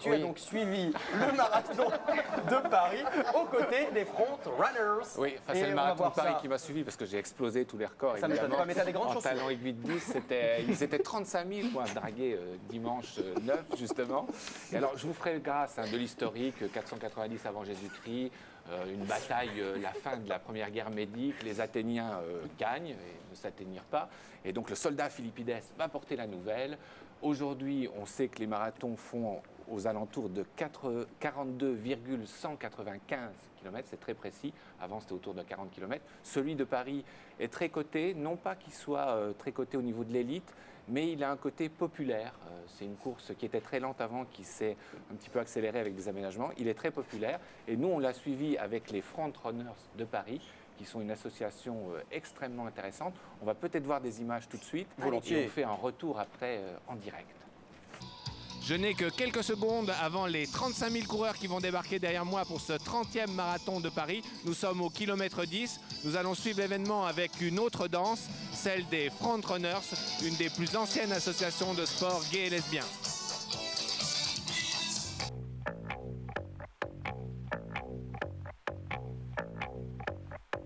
tu as donc suivi le marathon de Paris aux côtés des Front Runners. Oui, enfin, Et c'est le on va marathon voir de Paris ça. qui m'a suivi parce que j'ai explosé tous les records. Ça m'étonne évidemment. pas, mais t'as des grandes En chaussures. talons aiguille 10, ils étaient 35 000 moi, à draguer dimanche 9, justement. Et alors, je vous ferai grâce de l'historique, 490 avant Jésus-Christ, une bataille, la fin de la Première Guerre médique, les Athéniens gagnent et ne s'atteignirent pas. Et donc, le soldat Philippides va porter la nouvelle. Aujourd'hui, on sait que les marathons font aux alentours de 42,195 km, c'est très précis. Avant, c'était autour de 40 km. Celui de Paris est très coté, non pas qu'il soit très coté au niveau de l'élite, mais il a un côté populaire. C'est une course qui était très lente avant, qui s'est un petit peu accélérée avec des aménagements. Il est très populaire et nous, on l'a suivi avec les Front Runners de Paris, qui sont une association extrêmement intéressante. On va peut-être voir des images tout de suite. Volontiers. Et on fait un retour après en direct. Je n'ai que quelques secondes avant les 35 000 coureurs qui vont débarquer derrière moi pour ce 30e marathon de Paris. Nous sommes au kilomètre 10. Nous allons suivre l'événement avec une autre danse, celle des Front Runners, une des plus anciennes associations de sport gay et lesbien.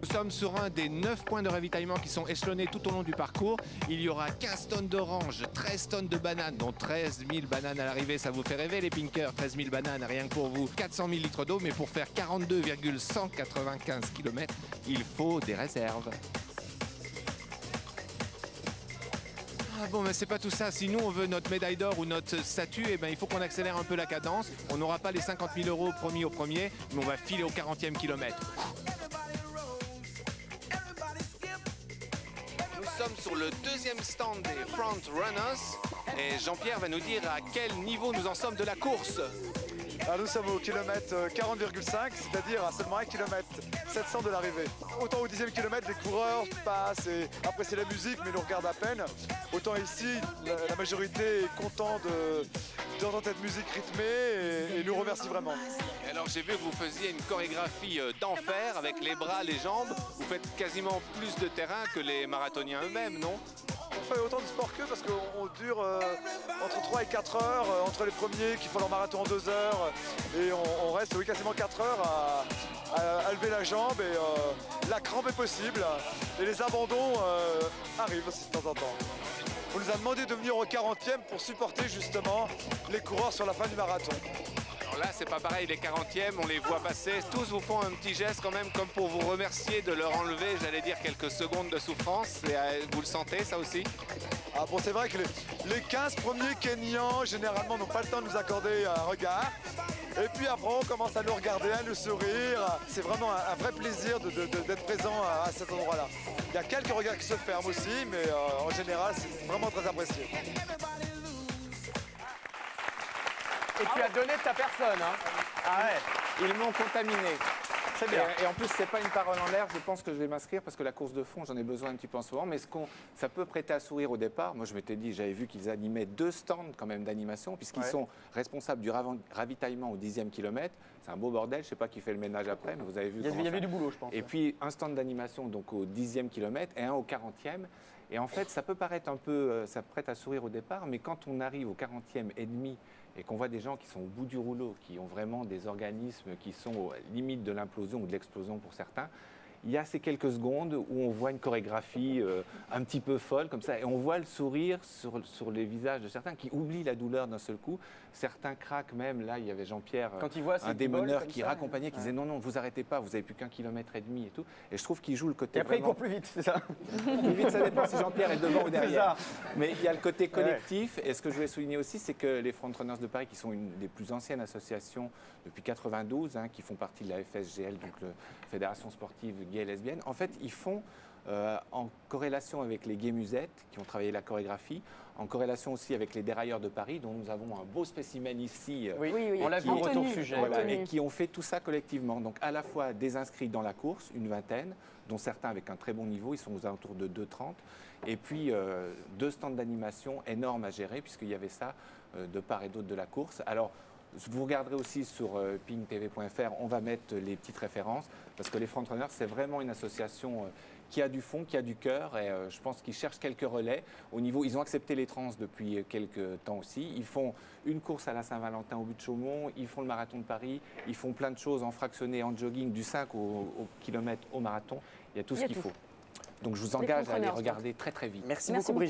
Nous sommes sur un des 9 points de ravitaillement qui sont échelonnés tout au long du parcours. Il y aura 15 tonnes d'oranges, 13 tonnes de bananes, dont 13 000 bananes à l'arrivée. Ça vous fait rêver les pinkers, 13 000 bananes, rien que pour vous. 400 000 litres d'eau, mais pour faire 42,195 km, il faut des réserves. Ah bon, mais c'est pas tout ça. Si nous, on veut notre médaille d'or ou notre statue, eh ben, il faut qu'on accélère un peu la cadence. On n'aura pas les 50 000 € promis au premier, mais on va filer au 40e kilomètre. Nous sommes sur le deuxième stand des Front Runners et Jean-Pierre va nous dire à quel niveau nous en sommes de la course. Alors nous sommes au kilomètre 40,5, c'est-à-dire à seulement 1 km 700 de l'arrivée. Autant au 10e kilomètre, les coureurs passent et apprécient la musique, mais nous regardent à peine. Autant ici, la majorité est content d'entendre cette musique rythmée et nous remercie vraiment. Et alors j'ai vu que vous faisiez une chorégraphie d'enfer avec les bras, les jambes. Vous faites quasiment plus de terrain que les marathoniens eux-mêmes, non? On fait autant de sport qu'eux parce qu'on dure entre 3 et 4 heures, entre les premiers qui font leur marathon en 2 heures, et on reste quasiment 4 heures à lever la jambe, et la crampe est possible, et les abandons arrivent aussi de temps en temps. On nous a demandé de venir au 40e pour supporter justement les coureurs sur la fin du marathon. Alors là, c'est pas pareil, les 40e, on les voit passer. Tous vous font un petit geste quand même, comme pour vous remercier de leur enlever, j'allais dire, quelques secondes de souffrance. Et, vous le sentez, ça aussi? Ah bon, c'est vrai que les 15 premiers Kenyans, généralement, n'ont pas le temps de nous accorder un regard. Et puis après, on commence à nous regarder, à nous sourire. C'est vraiment un vrai plaisir d'être présent à cet endroit-là. Il y a quelques regards qui se ferment aussi, mais en général, c'est vraiment très apprécié. Et tu as donné de ta personne, hein. Ah ouais. Ils m'ont contaminé. C'est bien. Et en plus, c'est pas une parole en l'air. Je pense que je vais m'inscrire parce que la course de fond, j'en ai besoin un petit peu en ce moment. Mais ça peut prêter à sourire au départ. Moi, je m'étais dit, j'avais vu qu'ils animaient 2 stands quand même d'animation, puisqu'ils sont responsables du ravitaillement au 10e kilomètre. C'est un beau bordel. Je sais pas qui fait le ménage après, mais vous avez vu. Il y avait du boulot, je pense. Et puis un stand d'animation donc au 10e kilomètre et un au 40e. Et en fait, ça peut paraître un peu, ça prête à sourire au départ, mais quand on arrive au 40e et demi et qu'on voit des gens qui sont au bout du rouleau, qui ont vraiment des organismes qui sont aux limites de l'implosion ou de l'explosion pour certains, il y a ces quelques secondes où on voit une chorégraphie un petit peu folle comme ça, et on voit le sourire sur les visages de certains qui oublient la douleur d'un seul coup. Certains craquent même. Là, il y avait Jean-Pierre, Quand il voit un des meneurs qui raccompagnait, qui disait non, vous arrêtez pas, vous avez plus qu'1,5 km et tout. Et je trouve qu'il joue le côté. Et après, vraiment... il court plus vite, c'est ça? Plus vite, ça dépend si Jean-Pierre est devant ou derrière. Ça. Mais il y a le côté collectif. Et ce que je voulais souligner aussi, c'est que les Front Runners de Paris, qui sont une des plus anciennes associations depuis 92, qui font partie de la FSGL, donc la Fédération sportive gay et lesbienne, en fait, ils font en corrélation avec les Gay Musettes, qui ont travaillé la chorégraphie, en corrélation aussi avec les Dérailleurs de Paris, dont nous avons un beau spécimen ici. Oui, Oui. on l'a vu au retour Anthony. sujet. Voilà, Anthony. et qui ont fait tout ça collectivement. Donc à la fois des inscrits dans la course, une vingtaine, dont certains avec un très bon niveau, ils sont aux alentours de 2,30. Et puis 2 stands d'animation énormes à gérer, puisqu'il y avait ça de part et d'autre de la course. Alors, vous regarderez aussi sur pingtv.fr, on va mettre les petites références, parce que les Front Runners, c'est vraiment une association qui a du fond, qui a du cœur. Et je pense qu'ils cherchent quelques relais. Ils ont accepté les trans depuis quelques temps aussi. Ils font une course à la Saint-Valentin au Butte-Chaumont. Ils font le marathon de Paris. Ils font plein de choses en fractionné, en jogging, du 5 au kilomètre au marathon. Il y a tout ce qu'il faut. Donc je vous engage à aller regarder très très vite. Merci beaucoup Brigitte.